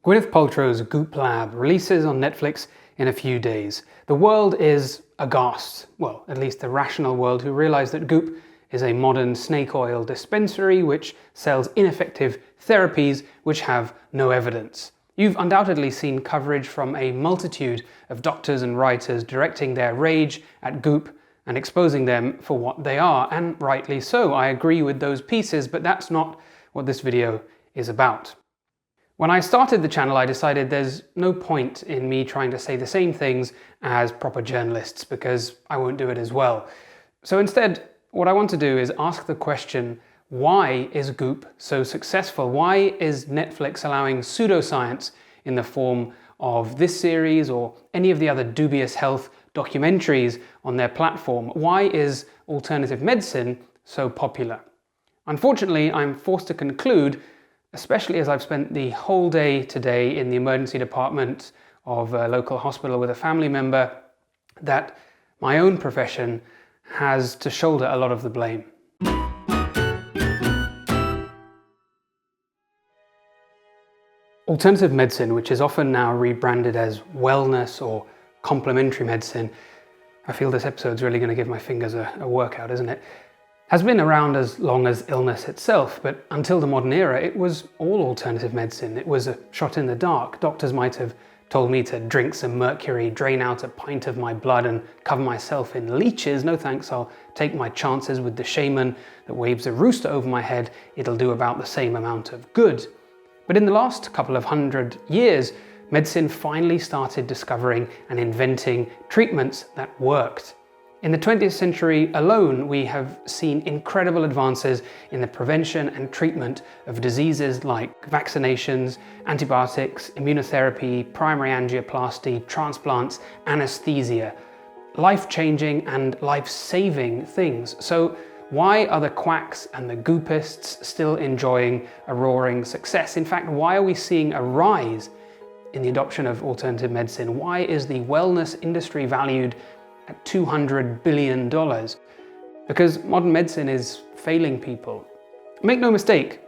Gwyneth Paltrow's Goop Lab releases on Netflix in a few days. The world is aghast, well, at least the rational world, who realize that Goop is a modern snake oil dispensary which sells ineffective therapies which have no evidence. You've undoubtedly seen coverage from a multitude of doctors and writers directing their rage at Goop and exposing them for what they are, and rightly so. I agree with those pieces, but that's not what this video is about. When I started the channel, I decided there's no point in me trying to say the same things as proper journalists because I won't do it as well. So instead, what I want to do is ask the question, why is Goop so successful? Why is Netflix allowing pseudoscience in the form of this series or any of the other dubious health documentaries on their platform? Why is alternative medicine so popular? Unfortunately, I'm forced to conclude, especially as I've spent the whole day today in the emergency department of a local hospital with a family member, that my own profession has to shoulder a lot of the blame. Alternative medicine, which is often now rebranded as wellness or complementary medicine, I feel this episode's really going to give my fingers a workout, isn't it? Has been around as long as illness itself, but until the modern era, it was all alternative medicine. It was a shot in the dark. Doctors might have told me to drink some mercury, drain out a pint of my blood and cover myself in leeches. No thanks, I'll take my chances with the shaman that waves a rooster over my head. It'll do about the same amount of good. But in the last couple of 100 years, medicine finally started discovering and inventing treatments that worked. In the 20th century alone, we have seen incredible advances in the prevention and treatment of diseases like vaccinations, antibiotics, immunotherapy, primary angioplasty, transplants, anesthesia. Life-changing and life-saving things. So why are the quacks and the goopists still enjoying a roaring success? In fact, why are we seeing a rise in the adoption of alternative medicine? Why is the wellness industry valued at $200 billion? Because modern medicine is failing people. Make no mistake,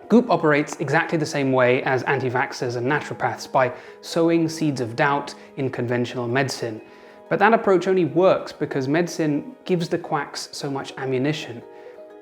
Goop operates exactly the same way as anti-vaxxers and naturopaths, by sowing seeds of doubt in conventional medicine. But that approach only works because medicine gives the quacks so much ammunition.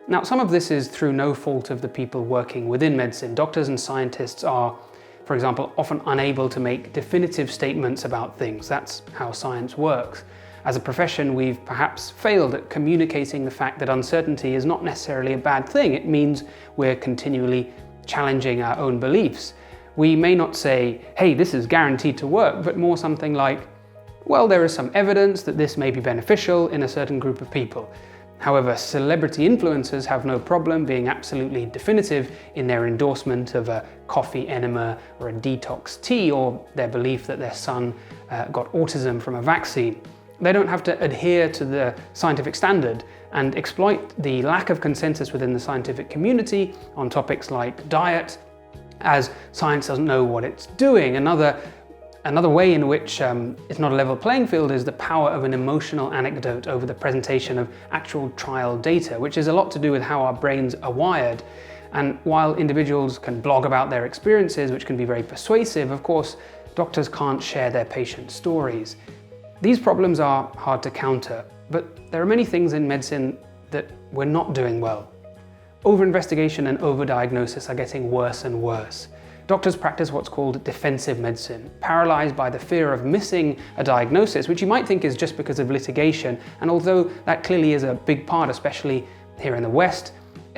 Now, some of this is through no fault of the people working within medicine. Doctors and scientists are, for example, often unable to make definitive statements about things. That's how science works. As a profession, we've perhaps failed at communicating the fact that uncertainty is not necessarily a bad thing. It means we're continually challenging our own beliefs. We may not say, hey, this is guaranteed to work, but more something like, well, there is some evidence that this may be beneficial in a certain group of people. However, celebrity influencers have no problem being absolutely definitive in their endorsement of a coffee enema or a detox tea, or their belief that their son got autism from a vaccine. They don't have to adhere to the scientific standard and exploit the lack of consensus within the scientific community on topics like diet, as science doesn't know what it's doing. Another way in which it's not a level playing field is the power of an emotional anecdote over the presentation of actual trial data, which is a lot to do with how our brains are wired. And while individuals can blog about their experiences, which can be very persuasive, of course, doctors can't share their patient stories. These problems are hard to counter, but there are many things in medicine that we're not doing well. Over-investigation and over-diagnosis are getting worse and worse. Doctors practice what's called defensive medicine, paralyzed by the fear of missing a diagnosis, which you might think is just because of litigation. And although that clearly is a big part, especially here in the West,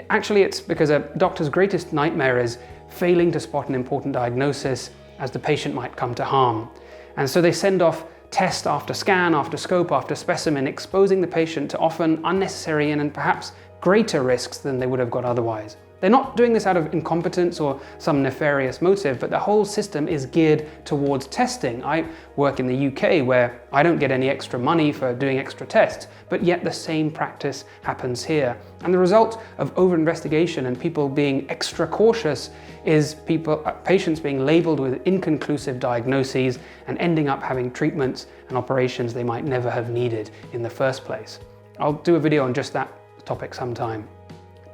actually it's because a doctor's greatest nightmare is failing to spot an important diagnosis as the patient might come to harm. And so they send off test after scan, after scope, after specimen, exposing the patient to often unnecessary and perhaps greater risks than they would have got otherwise. They're not doing this out of incompetence or some nefarious motive, but the whole system is geared towards testing. I work in the UK where I don't get any extra money for doing extra tests, but yet the same practice happens here. And the result of over-investigation and people being extra cautious is patients being labeled with inconclusive diagnoses and ending up having treatments and operations they might never have needed in the first place. I'll do a video on just that topic sometime.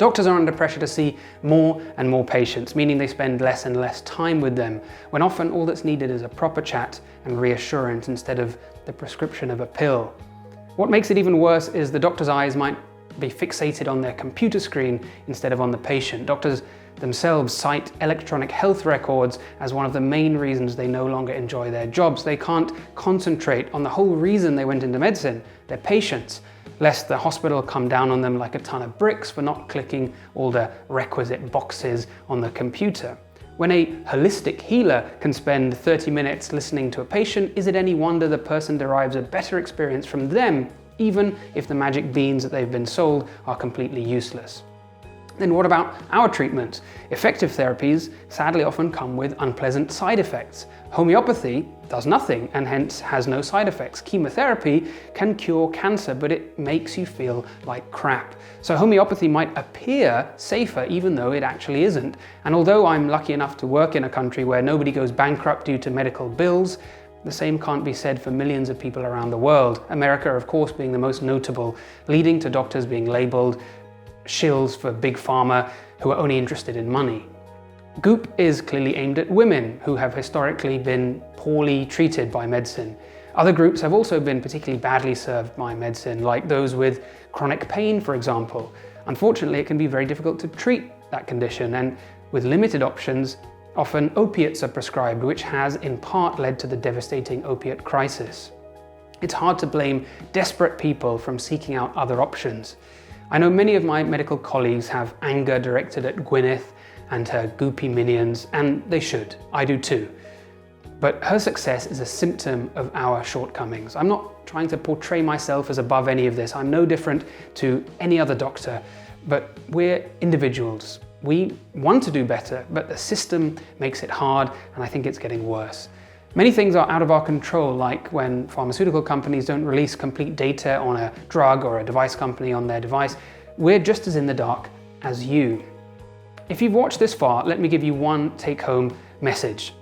Doctors are under pressure to see more and more patients, meaning they spend less and less time with them, when often all that's needed is a proper chat and reassurance instead of the prescription of a pill. What makes it even worse is the doctor's eyes might be fixated on their computer screen instead of on the patient. Doctors themselves cite electronic health records as one of the main reasons they no longer enjoy their jobs. They can't concentrate on the whole reason they went into medicine, their patients, lest the hospital come down on them like a ton of bricks for not clicking all the requisite boxes on the computer. When a holistic healer can spend 30 minutes listening to a patient, is it any wonder the person derives a better experience from them, even if the magic beans that they've been sold are completely useless? Then what about our treatments? Effective therapies sadly often come with unpleasant side effects. Homeopathy does nothing and hence has no side effects. Chemotherapy can cure cancer, but it makes you feel like crap. So homeopathy might appear safer even though it actually isn't. And although I'm lucky enough to work in a country where nobody goes bankrupt due to medical bills, the same can't be said for millions of people around the world. America, of course, being the most notable, leading to doctors being labelled shills for big pharma who are only interested in money. Goop is clearly aimed at women who have historically been poorly treated by medicine. Other groups have also been particularly badly served by medicine, like those with chronic pain, for example. Unfortunately, it can be very difficult to treat that condition, and with limited options, often opiates are prescribed, which has in part led to the devastating opiate crisis. It's hard to blame desperate people from seeking out other options. I know many of my medical colleagues have anger directed at Gwyneth and her goopy minions, and they should. I do too. But her success is a symptom of our shortcomings. I'm not trying to portray myself as above any of this. I'm no different to any other doctor, but we're individuals. We want to do better, but the system makes it hard, and I think it's getting worse. Many things are out of our control, like when pharmaceutical companies don't release complete data on a drug or a device company on their device. We're just as in the dark as you. If you've watched this far, let me give you one take-home message.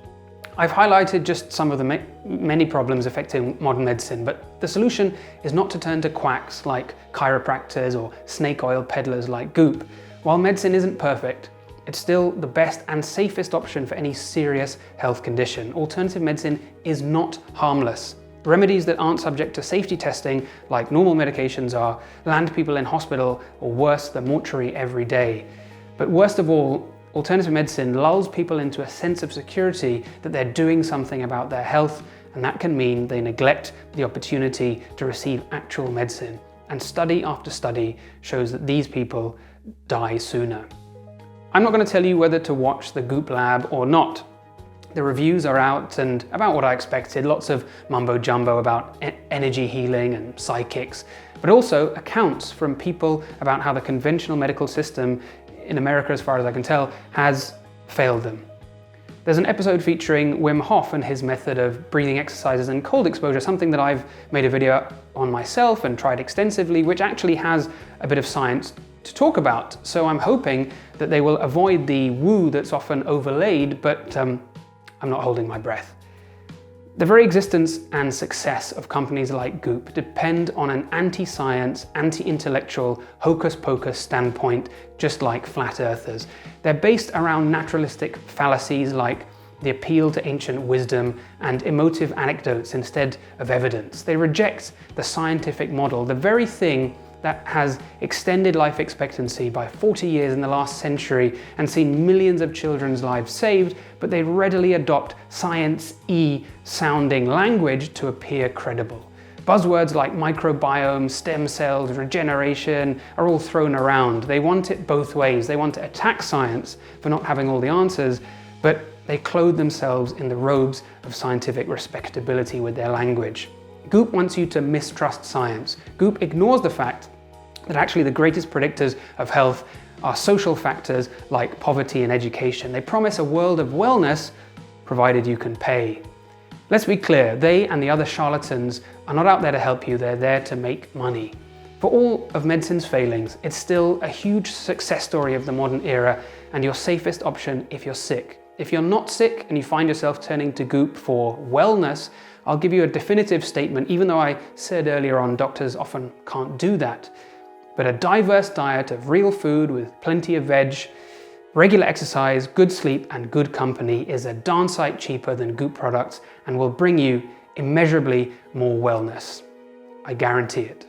I've highlighted just some of the many problems affecting modern medicine, but the solution is not to turn to quacks like chiropractors or snake oil peddlers like Goop. While medicine isn't perfect, it's still the best and safest option for any serious health condition. Alternative medicine is not harmless. Remedies that aren't subject to safety testing, like normal medications are, land people in hospital or worse, the mortuary every day. But worst of all, alternative medicine lulls people into a sense of security that they're doing something about their health, and that can mean they neglect the opportunity to receive actual medicine. And study after study shows that these people die sooner. I'm not going to tell you whether to watch the Goop Lab or not. The reviews are out and about what I expected, lots of mumbo jumbo about energy healing and psychics, but also accounts from people about how the conventional medical system in America, as far as I can tell, has failed them. There's an episode featuring Wim Hof and his method of breathing exercises and cold exposure, something that I've made a video on myself and tried extensively, which actually has a bit of science to talk about. So I'm hoping that they will avoid the woo that's often overlaid, but I'm not holding my breath. The very existence and success of companies like Goop depend on an anti-science, anti-intellectual, hocus-pocus standpoint, just like flat earthers. They're based around naturalistic fallacies like the appeal to ancient wisdom and emotive anecdotes instead of evidence. They reject the scientific model, the very thing that has extended life expectancy by 40 years in the last century and seen millions of children's lives saved, but they readily adopt science-y sounding language to appear credible. Buzzwords like microbiome, stem cells, regeneration are all thrown around. They want it both ways. They want to attack science for not having all the answers, but they clothe themselves in the robes of scientific respectability with their language. Goop wants you to mistrust science. Goop ignores the fact that actually the greatest predictors of health are social factors like poverty and education. They promise a world of wellness, provided you can pay. Let's be clear, they and the other charlatans are not out there to help you, they're there to make money. For all of medicine's failings, it's still a huge success story of the modern era and your safest option if you're sick. If you're not sick and you find yourself turning to Goop for wellness, I'll give you a definitive statement, even though I said earlier on doctors often can't do that. but a diverse diet of real food with plenty of veg, regular exercise, good sleep and good company is a darn sight cheaper than Goop products and will bring you immeasurably more wellness. I guarantee it.